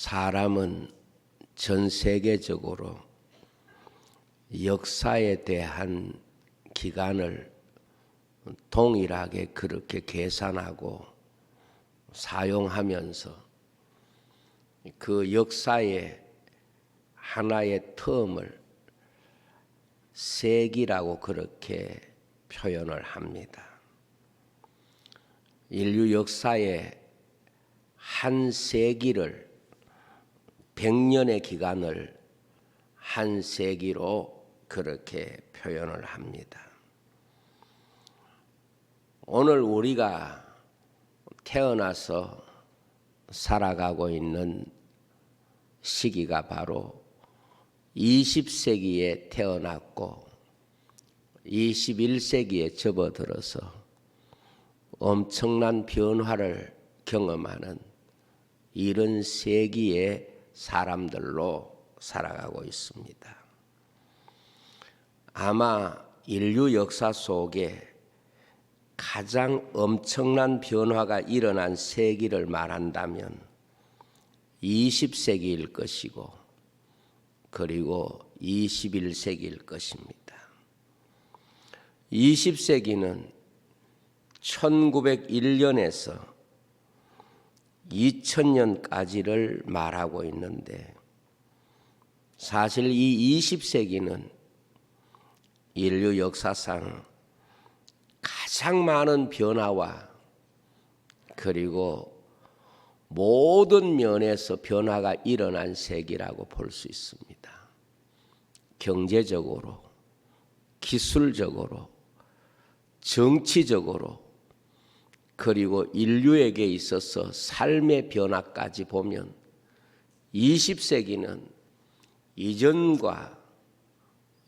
사람은 전 세계적으로 역사에 대한 기간을 동일하게 그렇게 계산하고 사용하면서 그 역사의 하나의 텀을 세기라고 그렇게 표현을 합니다. 인류 역사의 한 세기를 100년의 기간을 한 세기로 그렇게 표현을 합니다. 오늘 우리가 태어나서 살아가고 있는 시기가 바로 20세기에 태어났고 21세기에 접어들어서 엄청난 변화를 경험하는 이런 세기의 사람들로 살아가고 있습니다. 아마 인류 역사 속에 가장 엄청난 변화가 일어난 세기를 말한다면 20세기일 것이고 그리고 21세기일 것입니다. 20세기는 1901년에서 2000년까지를 말하고 있는데 사실 이 20세기는 인류 역사상 가장 많은 변화와 그리고 모든 면에서 변화가 일어난 세기라고 볼 수 있습니다. 경제적으로, 기술적으로, 정치적으로 그리고 인류에게 있어서 삶의 변화까지 보면 20세기는 이전과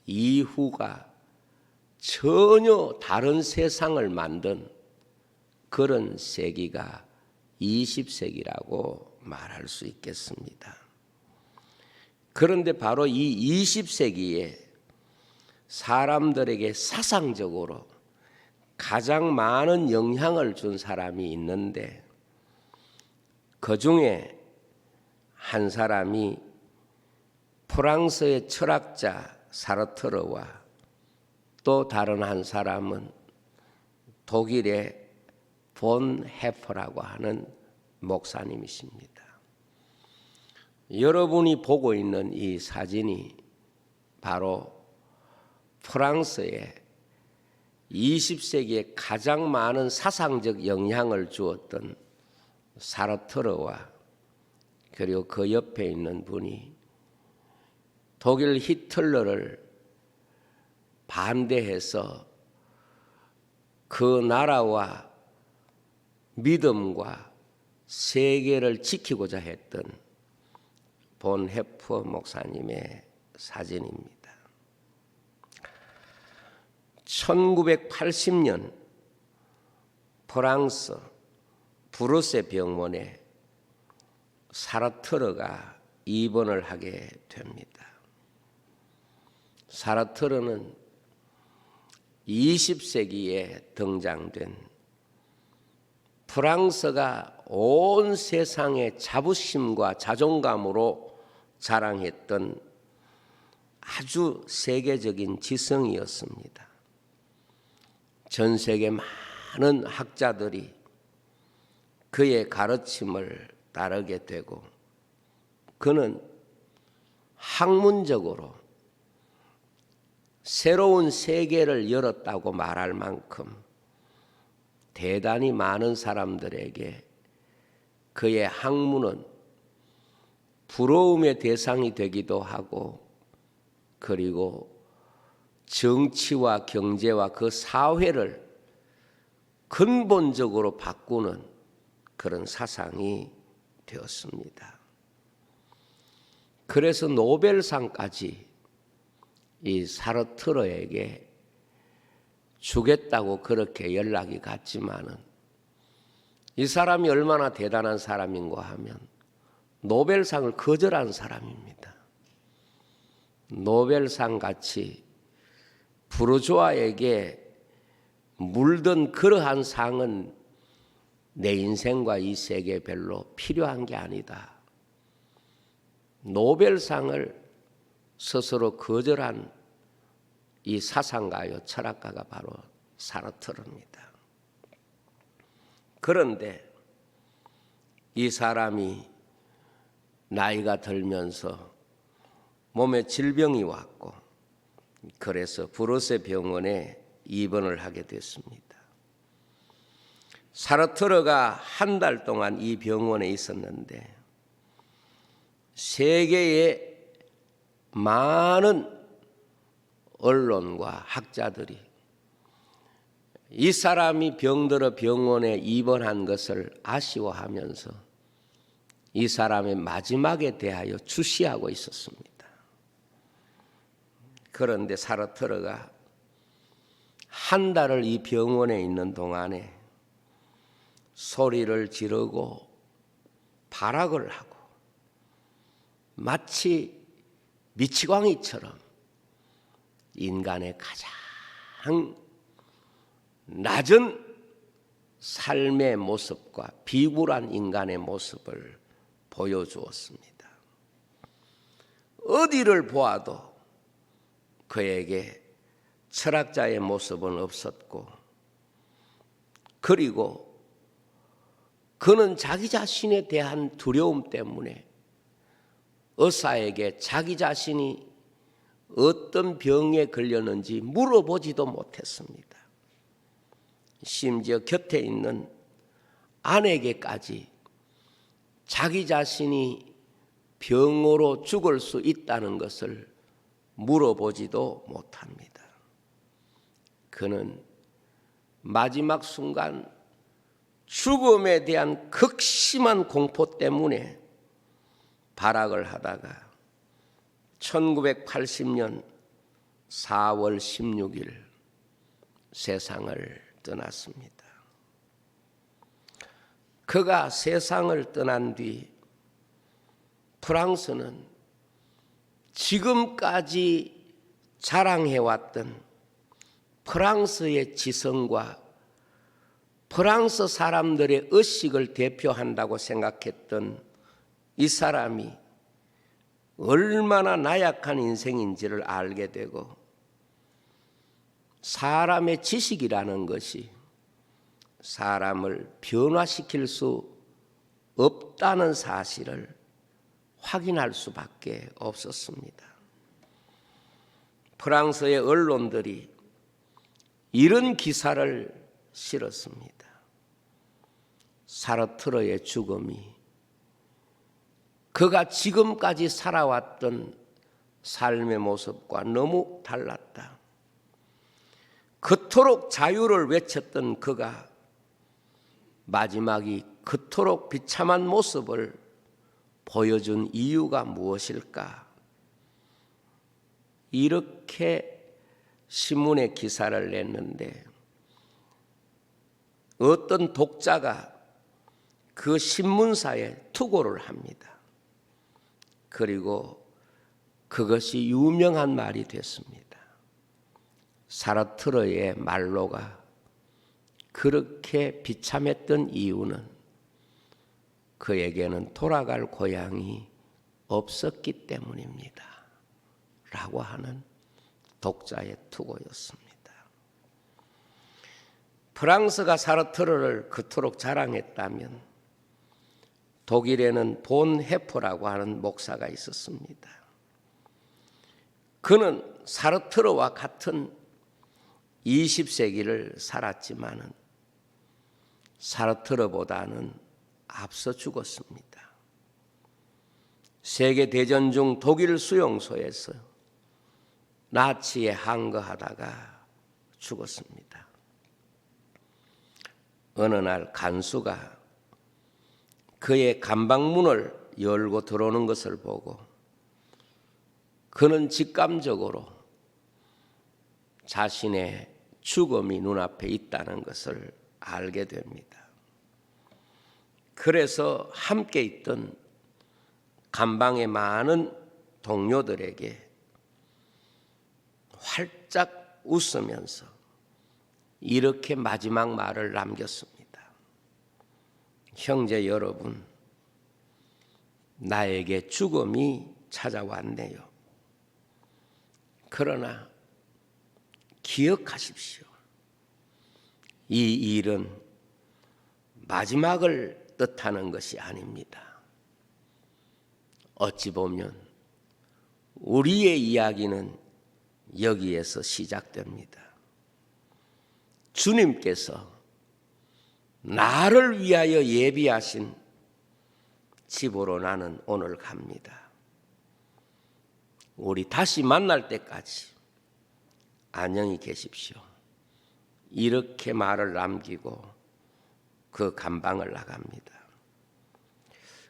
이후가 전혀 다른 세상을 만든 그런 세기가 20세기라고 말할 수 있겠습니다. 그런데 바로 이 20세기에 사람들에게 사상적으로 가장 많은 영향을 준 사람이 있는데 그 중에 한 사람이 프랑스의 철학자 사르트르와 또 다른 한 사람은 독일의 본 헤퍼라고 하는 목사님이십니다. 여러분이 보고 있는 이 사진이 바로 프랑스의 20세기에 가장 많은 사상적 영향을 주었던 사르트르와 그리고 그 옆에 있는 분이 독일 히틀러를 반대해서 그 나라와 믿음과 세계를 지키고자 했던 본 헤퍼 목사님의 사진입니다. 1980년 프랑스 브루세 병원에 사르트르가 입원을 하게 됩니다. 사르트르는 20세기에 등장된 프랑스가 온 세상의 자부심과 자존감으로 자랑했던 아주 세계적인 지성이었습니다. 전 세계 많은 학자들이 그의 가르침을 따르게 되고 그는 학문적으로 새로운 세계를 열었다고 말할 만큼 대단히 많은 사람들에게 그의 학문은 부러움의 대상이 되기도 하고 그리고 정치와 경제와 그 사회를 근본적으로 바꾸는 그런 사상이 되었습니다. 그래서 노벨상까지 이 사르트르에게 주겠다고 그렇게 연락이 갔지만은 이 사람이 얼마나 대단한 사람인가 하면 노벨상을 거절한 사람입니다. 노벨상 같이 부르주아에게 물든 그러한 상은 내 인생과 이 세계에 별로 필요한 게 아니다. 노벨상을 스스로 거절한 이 사상가요 철학가가 바로 사르트르입니다. 그런데 이 사람이 나이가 들면서 몸에 질병이 왔고 그래서 브로세 병원에 입원을 하게 됐습니다. 사르트르가 한 달 동안 이 병원에 있었는데 세계의 많은 언론과 학자들이 이 사람이 병들어 병원에 입원한 것을 아쉬워하면서 이 사람의 마지막에 대하여 주시하고 있었습니다. 그런데 사르트르가 한 달을 이 병원에 있는 동안에 소리를 지르고 발악을 하고 마치 미치광이처럼 인간의 가장 낮은 삶의 모습과 비굴한 인간의 모습을 보여주었습니다. 어디를 보아도 그에게 철학자의 모습은 없었고 그리고 그는 자기 자신에 대한 두려움 때문에 의사에게 자기 자신이 어떤 병에 걸렸는지 물어보지도 못했습니다. 심지어 곁에 있는 아내에게까지 자기 자신이 병으로 죽을 수 있다는 것을 물어보지도 못합니다. 그는 마지막 순간 죽음에 대한 극심한 공포 때문에 발악을 하다가 1980년 4월 16일 세상을 떠났습니다. 그가 세상을 떠난 뒤 프랑스는 지금까지 자랑해왔던 프랑스의 지성과 프랑스 사람들의 의식을 대표한다고 생각했던 이 사람이 얼마나 나약한 인생인지를 알게 되고 사람의 지식이라는 것이 사람을 변화시킬 수 없다는 사실을 확인할 수밖에 없었습니다. 프랑스의 언론들이 이런 기사를 실었습니다. 사르트르의 죽음이 그가 지금까지 살아왔던 삶의 모습과 너무 달랐다. 그토록 자유를 외쳤던 그가 마지막이 그토록 비참한 모습을 보여준 이유가 무엇일까? 이렇게 신문에 기사를 냈는데 어떤 독자가 그 신문사에 투고를 합니다. 그리고 그것이 유명한 말이 됐습니다. 사르트르의 말로가 그렇게 비참했던 이유는 그에게는 돌아갈 고향이 없었기 때문입니다. 라고 하는 독자의 투고였습니다. 프랑스가 사르트르를 그토록 자랑했다면 독일에는 본 헤퍼라고 하는 목사가 있었습니다. 그는 사르트르와 같은 20세기를 살았지만은 사르트르보다는 앞서 죽었습니다. 세계대전 중 독일 수용소에서 나치에 항거하다가 죽었습니다. 어느 날 간수가 그의 감방문을 열고 들어오는 것을 보고 그는 직감적으로 자신의 죽음이 눈앞에 있다는 것을 알게 됩니다. 그래서 함께 있던 감방의 많은 동료들에게 활짝 웃으면서 이렇게 마지막 말을 남겼습니다. 형제 여러분, 나에게 죽음이 찾아왔네요. 그러나 기억하십시오. 이 일은 마지막을 뜻하는 것이 아닙니다. 어찌 보면 우리의 이야기는 여기에서 시작됩니다. 주님께서 나를 위하여 예비하신 집으로 나는 오늘 갑니다. 우리 다시 만날 때까지 안녕히 계십시오. 이렇게 말을 남기고 그 감방을 나갑니다.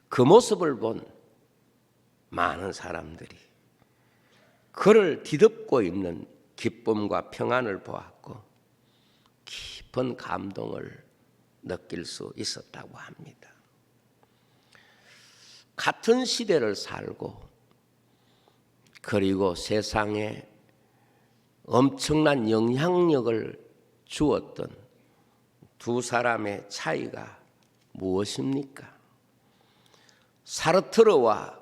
그 모습을 본 많은 사람들이 그를 뒤덮고 있는 기쁨과 평안을 보았고 깊은 감동을 느낄 수 있었다고 합니다. 같은 시대를 살고 그리고 세상에 엄청난 영향력을 주었던 두 사람의 차이가 무엇입니까? 사르트르와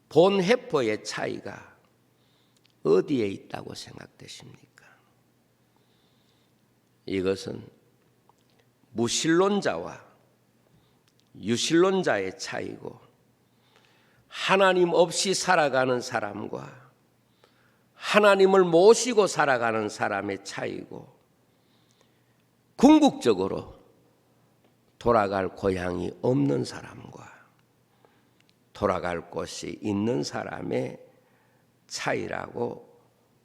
본헤퍼의 차이가 어디에 있다고 생각되십니까? 이것은 무신론자와 유신론자의 차이고 하나님 없이 살아가는 사람과 하나님을 모시고 살아가는 사람의 차이고 궁극적으로 돌아갈 고향이 없는 사람과 돌아갈 곳이 있는 사람의 차이라고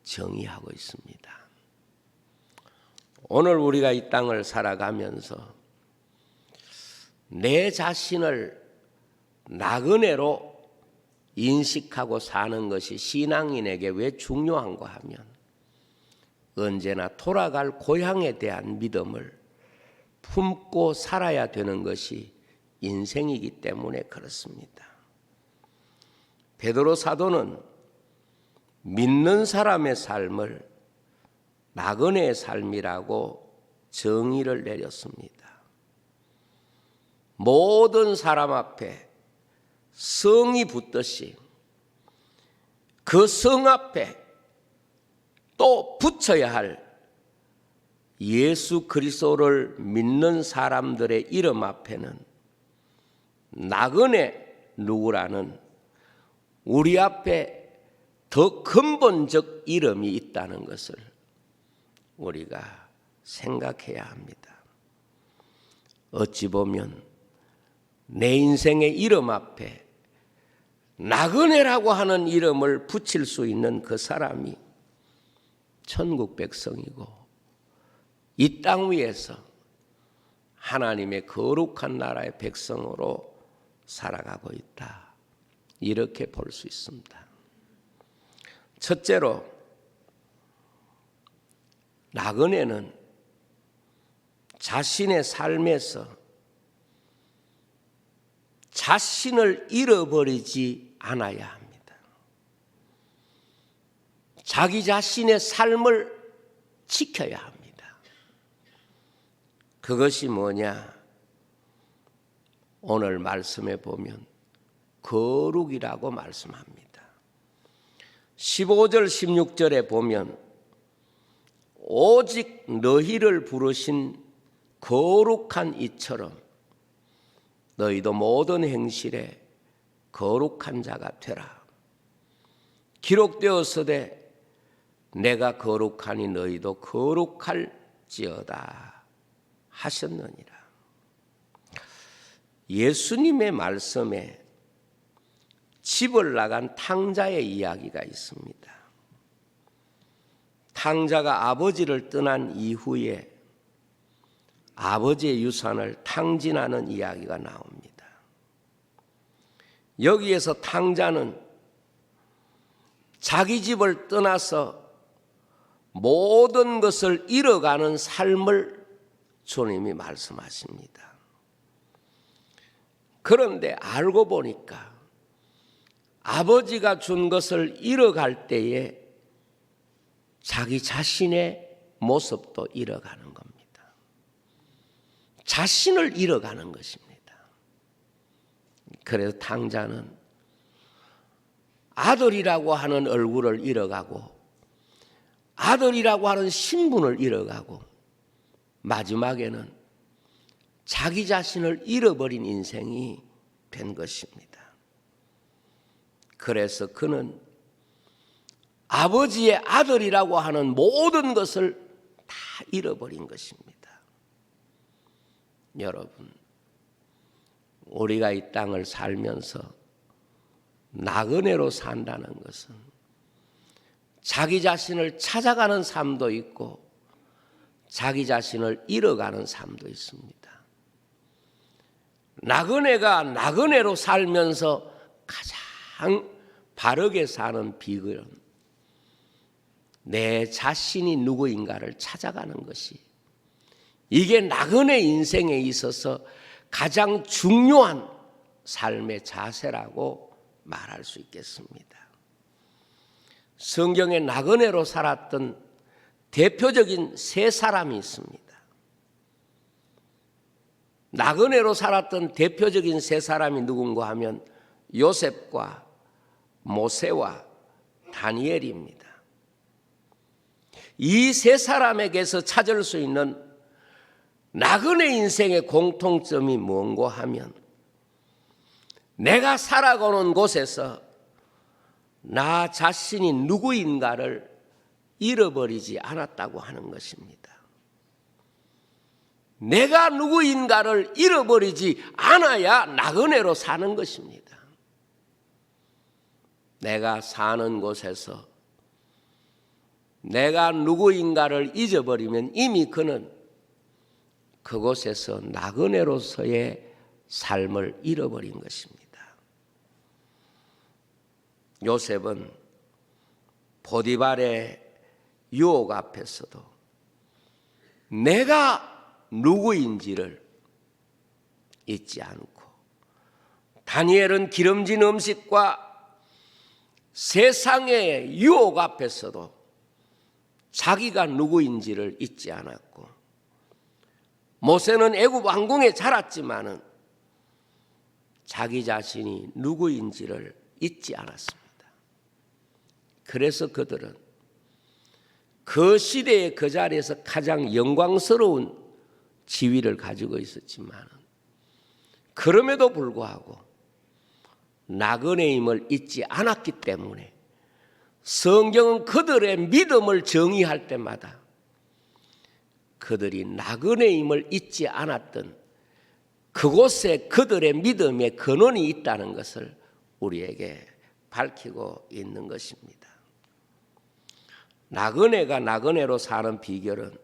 정의하고 있습니다. 오늘 우리가 이 땅을 살아가면서 내 자신을 나그네로 인식하고 사는 것이 신앙인에게 왜 중요한가 하면 언제나 돌아갈 고향에 대한 믿음을 품고 살아야 되는 것이 인생이기 때문에 그렇습니다. 베드로 사도는 믿는 사람의 삶을 나그네의 삶이라고 정의를 내렸습니다. 모든 사람 앞에 성이 붙듯이 그 성 앞에 또 붙여야 할 예수 그리스도를 믿는 사람들의 이름 앞에는 나그네 누구라는 우리 앞에 더 근본적 이름이 있다는 것을 우리가 생각해야 합니다. 어찌 보면 내 인생의 이름 앞에 나그네라고 하는 이름을 붙일 수 있는 그 사람이 천국 백성이고 이 땅 위에서 하나님의 거룩한 나라의 백성으로 살아가고 있다. 이렇게 볼 수 있습니다. 첫째로 나그네는 자신의 삶에서 자신을 잃어버리지 않아야 합니다. 자기 자신의 삶을 지켜야 합니다. 그것이 뭐냐? 오늘 말씀에 보면 거룩이라고 말씀합니다. 15절 16절에 보면 오직 너희를 부르신 거룩한 이처럼 너희도 모든 행실에 거룩한 자가 되라. 기록되었으되 내가 거룩하니 너희도 거룩할지어다 하셨느니라. 예수님의 말씀에 집을 나간 탕자의 이야기가 있습니다. 탕자가 아버지를 떠난 이후에 아버지의 유산을 탕진하는 이야기가 나옵니다. 여기에서 탕자는 자기 집을 떠나서 모든 것을 잃어가는 삶을 주님이 말씀하십니다. 그런데 알고 보니까 아버지가 준 것을 잃어갈 때에 자기 자신의 모습도 잃어가는 겁니다. 자신을 잃어가는 것입니다. 그래서 탕자는 아들이라고 하는 얼굴을 잃어가고 아들이라고 하는 신분을 잃어가고 마지막에는 자기 자신을 잃어버린 인생이 된 것입니다. 그래서 그는 아버지의 아들이라고 하는 모든 것을 다 잃어버린 것입니다. 여러분, 우리가 이 땅을 살면서 나그네로 산다는 것은 자기 자신을 찾아가는 삶도 있고 자기 자신을 잃어가는 삶도 있습니다. 나그네가 나그네로 살면서 가장 바르게 사는 비결은 내 자신이 누구인가를 찾아가는 것이, 이게 나그네 인생에 있어서 가장 중요한 삶의 자세라고 말할 수 있겠습니다. 성경에 나그네로 살았던 대표적인 세 사람이 있습니다. 나그네로 살았던 대표적인 세 사람이 누군가 하면 요셉과 모세와 다니엘입니다. 이 세 사람에게서 찾을 수 있는 나그네 인생의 공통점이 뭔가 하면 내가 살아가는 곳에서 나 자신이 누구인가를 잃어버리지 않았다고 하는 것입니다. 내가 누구인가를 잃어버리지 않아야 나그네로 사는 것입니다. 내가 사는 곳에서 내가 누구인가를 잊어버리면 이미 그는 그곳에서 나그네로서의 삶을 잃어버린 것입니다. 요셉은 보디발의 유혹 앞에서도 내가 누구인지를 잊지 않고, 다니엘은 기름진 음식과 세상의 유혹 앞에서도 자기가 누구인지를 잊지 않았고, 모세는 애굽 왕궁에 자랐지만은 자기 자신이 누구인지를 잊지 않았습니다. 그래서 그들은 그 시대의 그 자리에서 가장 영광스러운 지위를 가지고 있었지만 그럼에도 불구하고 나그네임을 잊지 않았기 때문에 성경은 그들의 믿음을 정의할 때마다 그들이 나그네임을 잊지 않았던 그곳에 그들의 믿음의 근원이 있다는 것을 우리에게 밝히고 있는 것입니다. 나그네가 나그네로 사는 비결은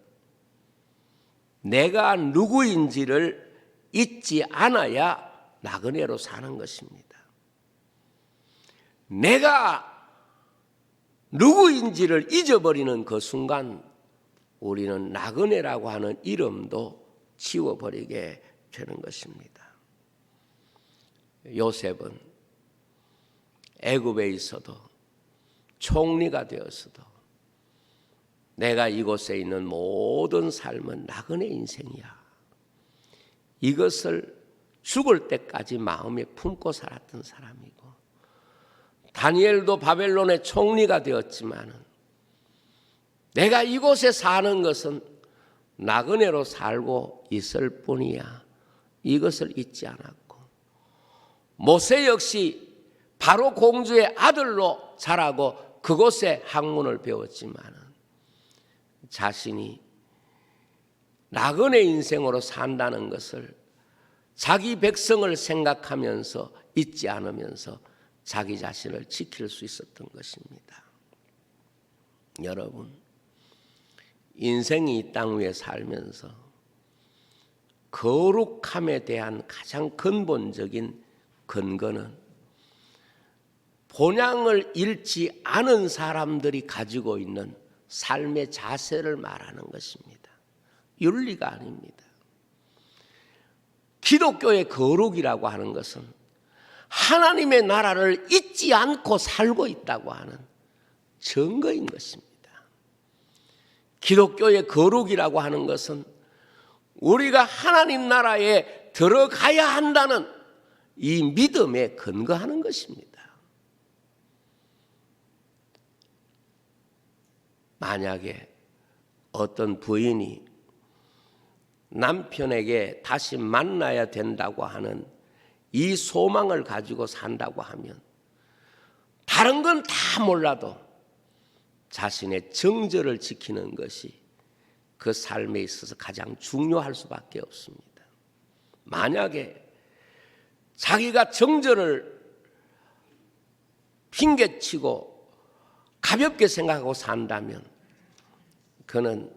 내가 누구인지를 잊지 않아야 나그네로 사는 것입니다. 내가 누구인지를 잊어버리는 그 순간 우리는 나그네라고 하는 이름도 지워버리게 되는 것입니다. 요셉은 애굽에 있어도 총리가 되었어도 내가 이곳에 있는 모든 삶은 나그네 인생이야, 이것을 죽을 때까지 마음에 품고 살았던 사람이고, 다니엘도 바벨론의 총리가 되었지만 내가 이곳에 사는 것은 나그네로 살고 있을 뿐이야, 이것을 잊지 않았고, 모세 역시 바로 공주의 아들로 자라고 그곳에 학문을 배웠지만 자신이 나그네 인생으로 산다는 것을 자기 백성을 생각하면서 잊지 않으면서 자기 자신을 지킬 수 있었던 것입니다. 여러분, 인생이 이 땅 위에 살면서 거룩함에 대한 가장 근본적인 근거는 본향을 잃지 않은 사람들이 가지고 있는 삶의 자세를 말하는 것입니다. 윤리가 아닙니다. 기독교의 거룩이라고 하는 것은 하나님의 나라를 잊지 않고 살고 있다고 하는 증거인 것입니다. 기독교의 거룩이라고 하는 것은 우리가 하나님 나라에 들어가야 한다는 이 믿음에 근거하는 것입니다. 만약에 어떤 부인이 남편에게 다시 만나야 된다고 하는 이 소망을 가지고 산다고 하면 다른 건 다 몰라도 자신의 정절을 지키는 것이 그 삶에 있어서 가장 중요할 수밖에 없습니다. 만약에 자기가 정절을 핑계치고 가볍게 생각하고 산다면 그는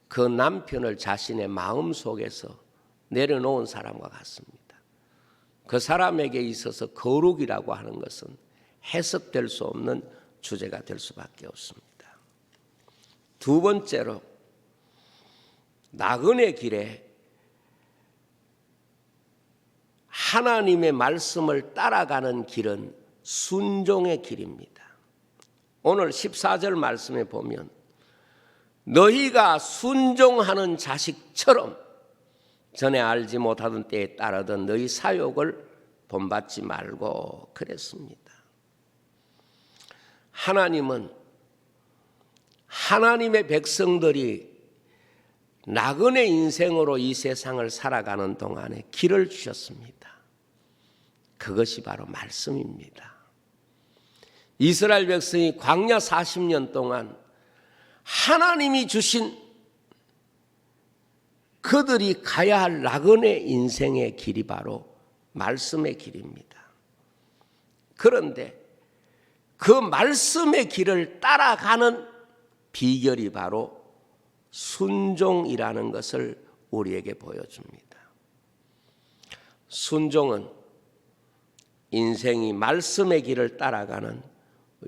그 남편을 자신의 마음속에서 내려놓은 사람과 같습니다. 그 사람에게 있어서 거룩이라고 하는 것은 해석될 수 없는 주제가 될 수밖에 없습니다. 두 번째로 나그네 길에 하나님의 말씀을 따라가는 길은 순종의 길입니다. 오늘 14절 말씀에 보면 너희가 순종하는 자식처럼 전에 알지 못하던 때에 따르던 너희 사욕을 본받지 말고 그랬습니다. 하나님은 하나님의 백성들이 나그네 인생으로 이 세상을 살아가는 동안에 길을 주셨습니다. 그것이 바로 말씀입니다. 이스라엘 백성이 광야 40년 동안 하나님이 주신 그들이 가야 할 나그네 인생의 길이 바로 말씀의 길입니다. 그런데 그 말씀의 길을 따라가는 비결이 바로 순종이라는 것을 우리에게 보여줍니다. 순종은 인생이 말씀의 길을 따라가는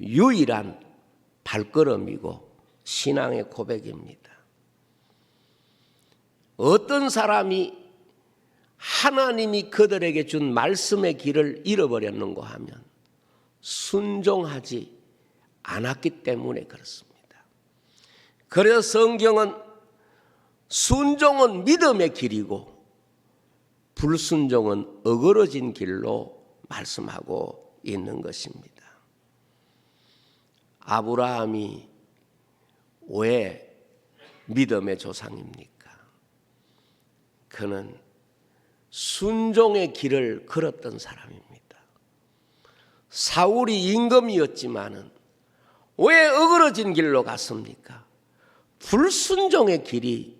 유일한 발걸음이고 신앙의 고백입니다. 어떤 사람이 하나님이 그들에게 준 말씀의 길을 잃어버렸는가 하면 순종하지 않았기 때문에 그렇습니다. 그래서 성경은 순종은 믿음의 길이고 불순종은 어그러진 길로 말씀하고 있는 것입니다. 아브라함이 왜 믿음의 조상입니까? 그는 순종의 길을 걸었던 사람입니다. 사울이 임금이었지만은 왜 어그러진 길로 갔습니까? 불순종의 길이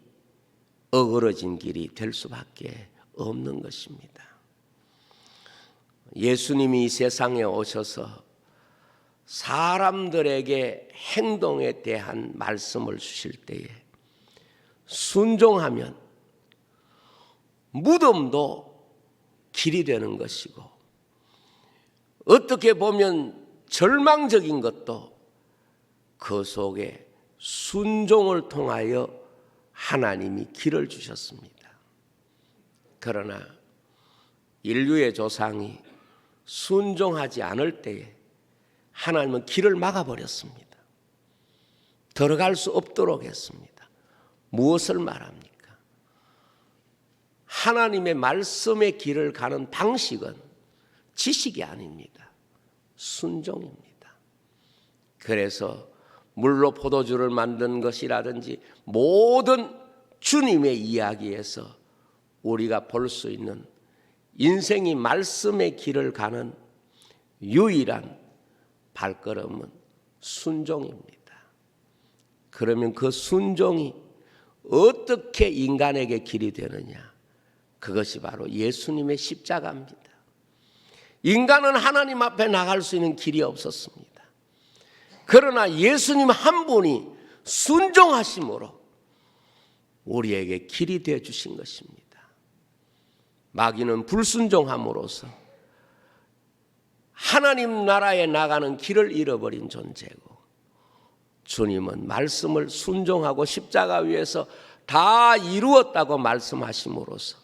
어그러진 길이 될 수밖에 없는 것입니다. 예수님이 이 세상에 오셔서 사람들에게 행동에 대한 말씀을 주실 때에 순종하면 무덤도 길이 되는 것이고 어떻게 보면 절망적인 것도 그 속에 순종을 통하여 하나님이 길을 주셨습니다. 그러나 인류의 조상이 순종하지 않을 때에 하나님은 길을 막아버렸습니다. 들어갈 수 없도록 했습니다. 무엇을 말합니까? 하나님의 말씀의 길을 가는 방식은 지식이 아닙니다. 순종입니다. 그래서 물로 포도주를 만든 것이라든지 모든 주님의 이야기에서 우리가 볼 수 있는 인생이 말씀의 길을 가는 유일한 발걸음은 순종입니다. 그러면 그 순종이 어떻게 인간에게 길이 되느냐? 그것이 바로 예수님의 십자가입니다. 인간은 하나님 앞에 나갈 수 있는 길이 없었습니다. 그러나 예수님 한 분이 순종하심으로 우리에게 길이 되어 주신 것입니다. 마귀는 불순종함으로써 하나님 나라에 나가는 길을 잃어버린 존재고 주님은 말씀을 순종하고 십자가 위에서 다 이루었다고 말씀하심으로써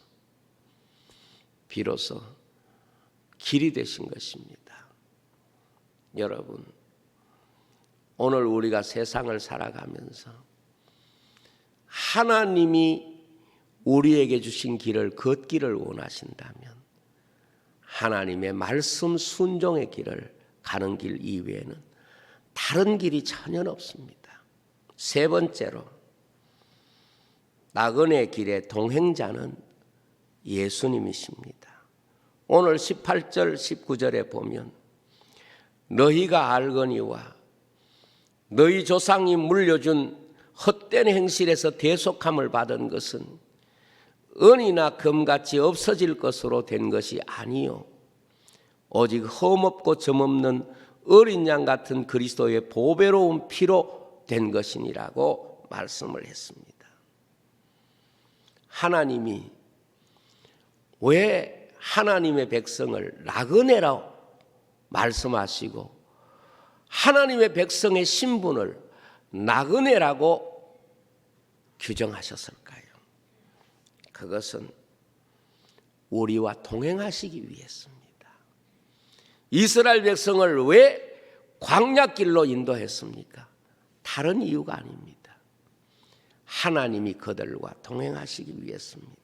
비로소 길이 되신 것입니다. 여러분, 오늘 우리가 세상을 살아가면서 하나님이 우리에게 주신 길을 걷기를 원하신다면 하나님의 말씀 순종의 길을 가는 길 이외에는 다른 길이 전혀 없습니다. 세 번째로 나그네 길의 동행자는 예수님이십니다. 오늘 18절 19절에 보면 너희가 알거니와 너희 조상이 물려준 헛된 행실에서 대속함을 받은 것은 은이나 금같이 없어질 것으로 된 것이 아니요 오직 흠없고 점없는 어린 양 같은 그리스도의 보배로운 피로 된 것이니라고 말씀을 했습니다. 하나님이 왜 하나님의 백성을 나그네라고 말씀하시고 하나님의 백성의 신분을 나그네라고 규정하셨을까요? 그것은 우리와 동행하시기 위해서입니다. 이스라엘 백성을 왜 광야길로 인도했습니까? 다른 이유가 아닙니다. 하나님이 그들과 동행하시기 위해서입니다.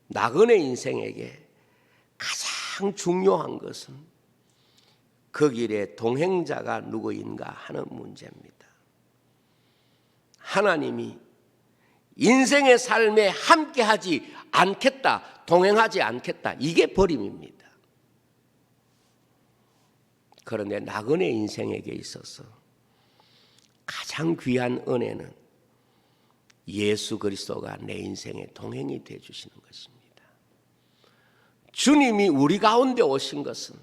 나그네 인생에게 가장 중요한 것은 그 길에 동행자가 누구인가 하는 문제입니다. 하나님이 인생의 삶에 함께하지 않겠다, 동행하지 않겠다, 이게 버림입니다. 그런데 나그네 인생에게 있어서 가장 귀한 은혜는 예수 그리스도가 내 인생의 동행이 되어 주시는 것입니다. 주님이 우리 가운데 오신 것은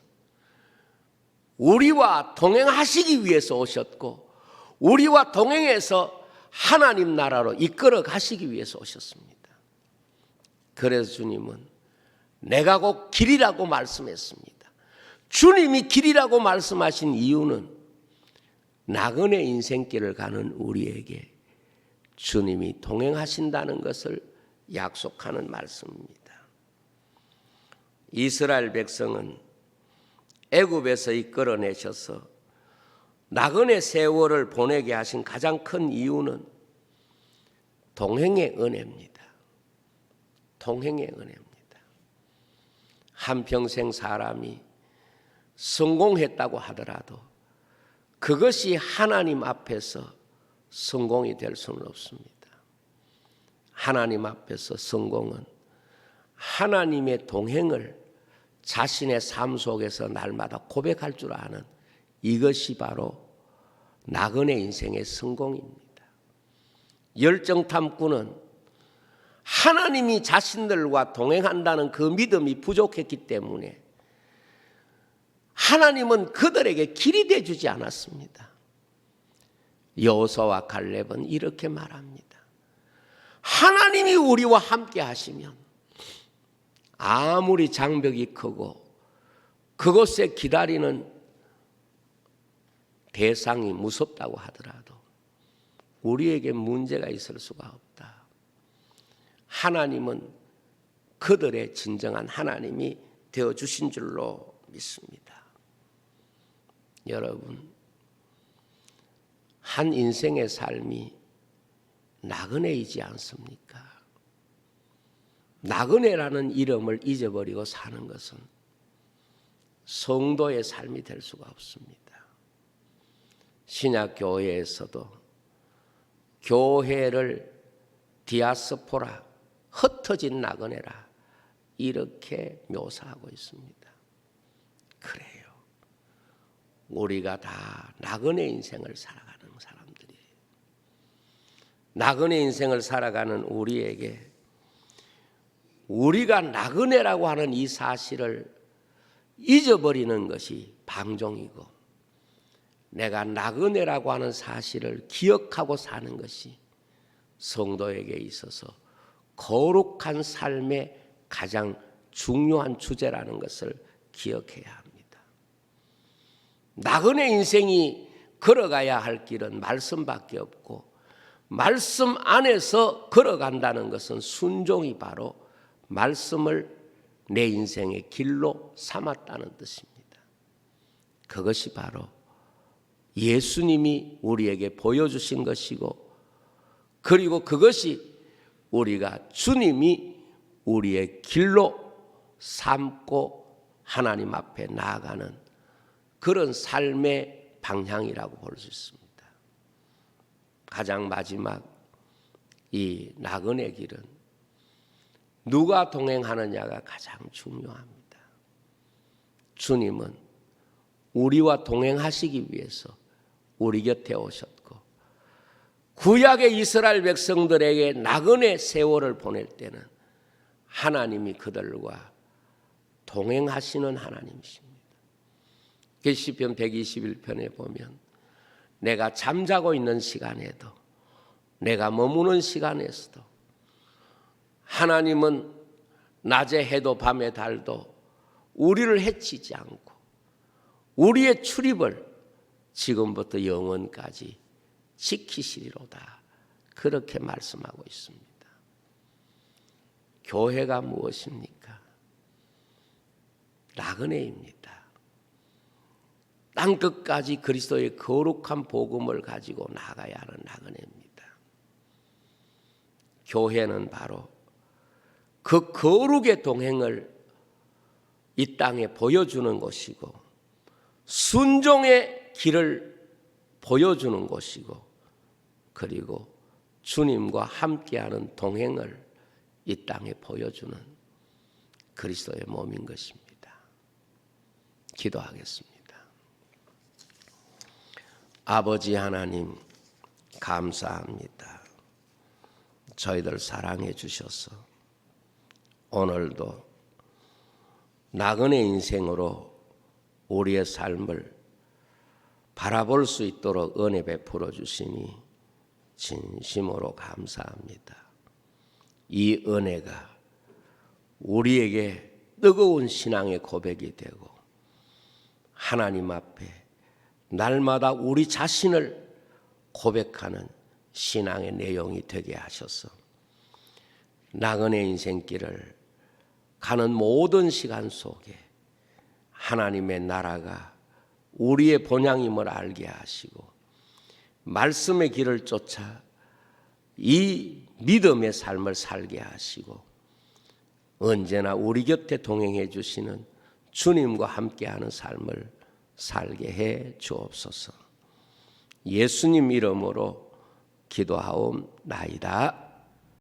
우리와 동행하시기 위해서 오셨고 우리와 동행해서 하나님 나라로 이끌어 가시기 위해서 오셨습니다. 그래서 주님은 내가 곧 길이라고 말씀했습니다. 주님이 길이라고 말씀하신 이유는 나그네 인생길을 가는 우리에게 주님이 동행하신다는 것을 약속하는 말씀입니다. 이스라엘 백성은 애굽에서 이끌어내셔서 나그네 세월을 보내게 하신 가장 큰 이유는 동행의 은혜입니다. 동행의 은혜입니다. 한평생 사람이 성공했다고 하더라도 그것이 하나님 앞에서 성공이 될 수는 없습니다. 하나님 앞에서 성공은 하나님의 동행을 자신의 삶 속에서 날마다 고백할 줄 아는 이것이 바로 나그네 인생의 성공입니다. 열정탐구는 하나님이 자신들과 동행한다는 그 믿음이 부족했기 때문에 하나님은 그들에게 길이 되어주지 않았습니다. 여호수아와 갈렙은 이렇게 말합니다. 하나님이 우리와 함께 하시면 아무리 장벽이 크고 그곳에 기다리는 대상이 무섭다고 하더라도 우리에게 문제가 있을 수가 없다. 하나님은 그들의 진정한 하나님이 되어주신 줄로 믿습니다. 여러분, 한 인생의 삶이 나그네이지 않습니까? 나그네라는 이름을 잊어버리고 사는 것은 성도의 삶이 될 수가 없습니다. 신약교회에서도 교회를 디아스포라, 흩어진 나그네라 이렇게 묘사하고 있습니다. 그래요. 우리가 다 나그네 인생을 살아가는 사람들이에요. 나그네 인생을 살아가는 우리에게 우리가 나그네라고 하는 이 사실을 잊어버리는 것이 방종이고 내가 나그네라고 하는 사실을 기억하고 사는 것이 성도에게 있어서 거룩한 삶의 가장 중요한 주제라는 것을 기억해야 합니다. 나그네 인생이 걸어가야 할 길은 말씀밖에 없고 말씀 안에서 걸어간다는 것은 순종이 바로 말씀을 내 인생의 길로 삼았다는 뜻입니다. 그것이 바로 예수님이 우리에게 보여주신 것이고 그리고 그것이 우리가 주님이 우리의 길로 삼고 하나님 앞에 나아가는 그런 삶의 방향이라고 볼 수 있습니다. 가장 마지막 이 나그네 길은 누가 동행하느냐가 가장 중요합니다. 주님은 우리와 동행하시기 위해서 우리 곁에 오셨고, 구약의 이스라엘 백성들에게 나그네 세월을 보낼 때는 하나님이 그들과 동행하시는 하나님이십니다. 시편 121편에 보면 내가 잠자고 있는 시간에도, 내가 머무는 시간에서도 하나님은 낮에 해도 밤에 달도 우리를 해치지 않고 우리의 출입을 지금부터 영원까지 지키시리로다, 그렇게 말씀하고 있습니다. 교회가 무엇입니까? 나그네입니다. 땅끝까지 그리스도의 거룩한 복음을 가지고 나가야 하는 나그네입니다. 교회는 바로 그 거룩의 동행을 이 땅에 보여주는 곳이고, 순종의 길을 보여주는 곳이고, 그리고 주님과 함께하는 동행을 이 땅에 보여주는 그리스도의 몸인 것입니다. 기도하겠습니다. 아버지 하나님, 감사합니다. 저희들 사랑해 주셔서 오늘도 나그네 인생으로 우리의 삶을 바라볼 수 있도록 은혜 베풀어 주시니 진심으로 감사합니다. 이 은혜가 우리에게 뜨거운 신앙의 고백이 되고, 하나님 앞에 날마다 우리 자신을 고백하는 신앙의 내용이 되게 하셔서 나그네 인생길을 가는 모든 시간 속에 하나님의 나라가 우리의 본향임을 알게 하시고, 말씀의 길을 쫓아 이 믿음의 삶을 살게 하시고, 언제나 우리 곁에 동행해 주시는 주님과 함께하는 삶을 살게 해 주옵소서. 예수님 이름으로 기도하옵나이다.